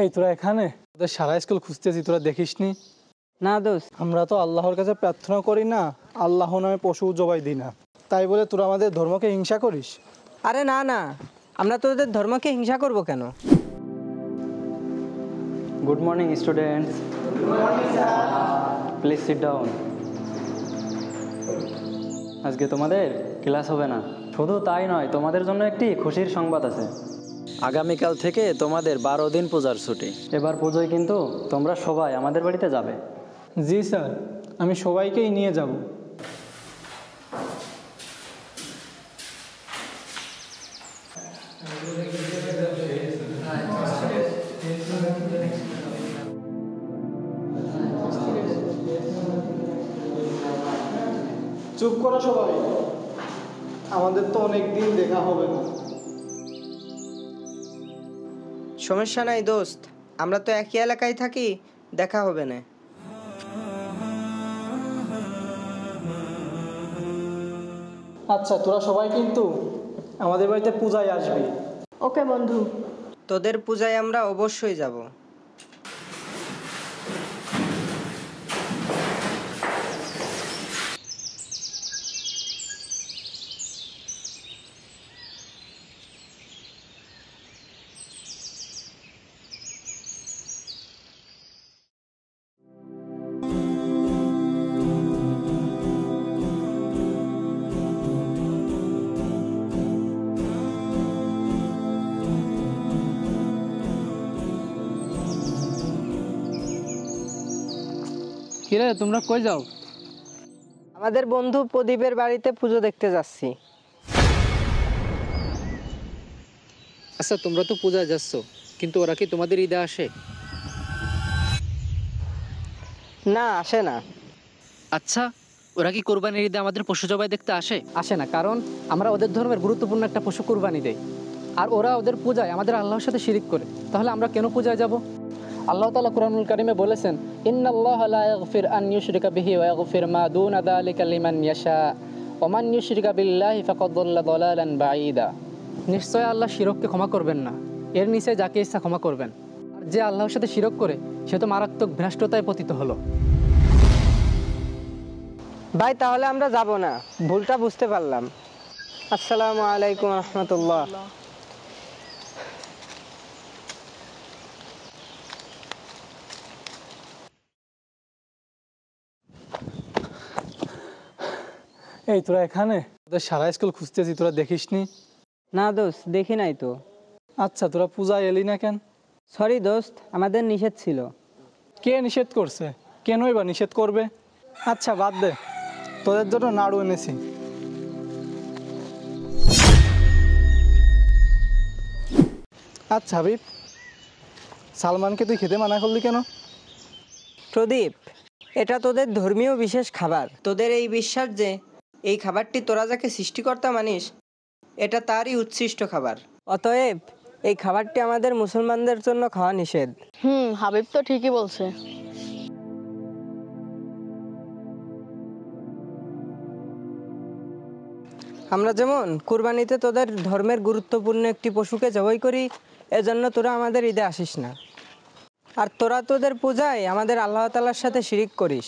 এই তোরা এখানে, তোদের সারা স্কুল খুঁজতেছি, তোরা দেখিসনি? না দোস্ত, আমরা তো আল্লাহর কাছে প্রার্থনা করি না, আল্লাহ নামে পশু জবাই দিই না, তাই বলে তোরা আমাদের ধর্মকে হিংসা করিস? আরে না না, আমরা তোদের ধর্মকে হিংসা করব কেন? Good morning students. Please sit down. আজকে তোমাদের ক্লাস হবে না। শুধু তাই নয়, তোমাদের জন্য একটি খুশির সংবাদ আছে। আগামীকাল থেকে তোমাদের 12 দিন পূজার ছুটি। এবার পুজোয় কিন্তু তোমরা সবাই আমাদের বাড়িতে যাবে। জি স্যার, আমি সবাইকেই নিয়ে যাব। চুপ করো সবাই, আমাদের তো অনেক দিন দেখা হবে না। সমস্যা নাই দোস্ত, আমরা তো একই এলাকায় থাকি, দেখা হবে না। আচ্ছা, তোরা সবাই কিন্তু আমাদের বাড়িতে পূজায় আসবি। ওকে বন্ধু। তোদের পূজায় আমরা অবশ্যই যাব। কিরে, তোমরা কই যাও? আমাদের বন্ধু প্রদীপের বাড়িতে পুজো দেখতে যাচ্ছি। আচ্ছা, তোমরা তো পূজায় যাচ্ছ, কিন্তু ওরা কি তোমাদের ঈদে আসে? না, আসে না। আচ্ছা, ওরা কি কোরবানির ঈদে আমাদের পশু জবাই দেখতে আসে? আসে না, কারণ আমরা ওদের ধর্মের গুরুত্বপূর্ণ একটা পশু কোরবানি দেই, আর ওরা ওদের পূজায় আমাদের আল্লাহর সাথে শিরিক করে। তাহলে আমরা কেন পূজায় যাব? আল্লাহ তাআলা কুরআনুল কারীমে বলেছেন, ইন্নাল্লাহা লা ইয়াগফির আন ইউশরিকা বিহি ওয়া ইয়াগফির মা দুনা যালিকা লিমান ইয়াশা ওয়া মান ইউশরিকা বিল্লাহি ফাকাদ দাল্লা দালালান বাঈদা। নিশ্চয় আল্লাহ শিরককে ক্ষমা করবেন না, এর নিচে যাকে ইচ্ছা ক্ষমা করবেন। আর যে আল্লাহর সাথে শিরক করে সে তো মারাত্মক ভ্রষ্টতায় পতিত হলো। ভাই, তাহলে আমরা যাব না, ভুলটা বুঝতে পারলাম। আসসালামু আলাইকুম রহমতুল্লাহ। এই তোরা এখানে, তোদের সারা স্কুল খুঁজতেছি, তোরা দেখিসনি? না দোস্ত, দেখি নাই তো। আচ্ছা, তোরা পূজায় এলি না কেন? সরি দোস্ত, আমাদের নিষেধ ছিল। কে নিষেধ করছে? কেনই বা নিষেধ করবে? আচ্ছা বাদ দে, তোদের জন্য নাড়ু এনেছি। আচ্ছা হাবিব, সালমানকে তুই খেতে মানা করলি কেন? প্রদীপ, এটা তোদের ধর্মীয় বিশেষ খাবার। তোদের এই বিশ্বাস যে এই খাবারটি তোরা যাকে সৃষ্টিকর্তা মানিস, এটা তারই উচ্ছিষ্ট খাবার। অতএব এই খাবারটি আমাদের মুসলমানদের জন্য খাওয়া নিষেধ। হাবিব তো ঠিকই বলছে। আমরা যেমন কুরবানিতে তোদের ধর্মের গুরুত্বপূর্ণ একটি পশুকে জবাই করি, এজন্য তোরা আমাদের ঈদে আসিস না। আর তোরা তোদের পূজায় আমাদের আল্লাহ তাআলার সাথে শিরিক করিস,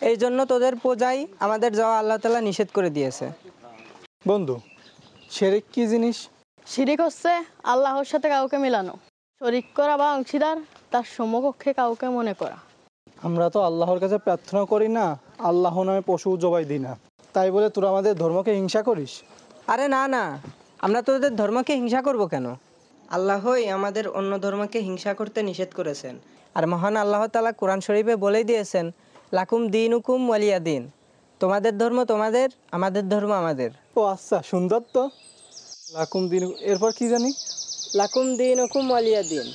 এই জন্য তোদের পূজায় আমাদের যাওয়া আল্লাহ তাআলা নিষেধ করে দিয়েছে। বন্ধু, শিরক কি জিনিস? শিরিক হচ্ছে আল্লাহর সাথে কাউকে মিলানো, শরীক করা বা অংশীদার, তার সমকক্ষে কাউকে মনে করা। আমরা তো আল্লাহর কাছে প্রার্থনা করি না, আল্লাহ নামে পশু জবাই দিই না, তাই বলে তোরা আমাদের ধর্মকে হিংসা করিস? আরে না না, আমরা তোদের ধর্মকে হিংসা করব কেন? আল্লাহই আমাদের অন্য ধর্মকে হিংসা করতে নিষেধ করেছেন। আর মহান আল্লাহ তাআলা কোরআন শরীফে বলেই দিয়েছেন, লাকুম দীনুকুম ওয়ালিয়া দিন। তোমাদের ধর্ম তোমাদের, আমাদের ধর্ম আমাদের। ও আচ্ছা, সুন্দর তো। লাকুম দিন, এরপর কি জানি? লাকুম দীনুকুম ওয়ালিয়া দিন।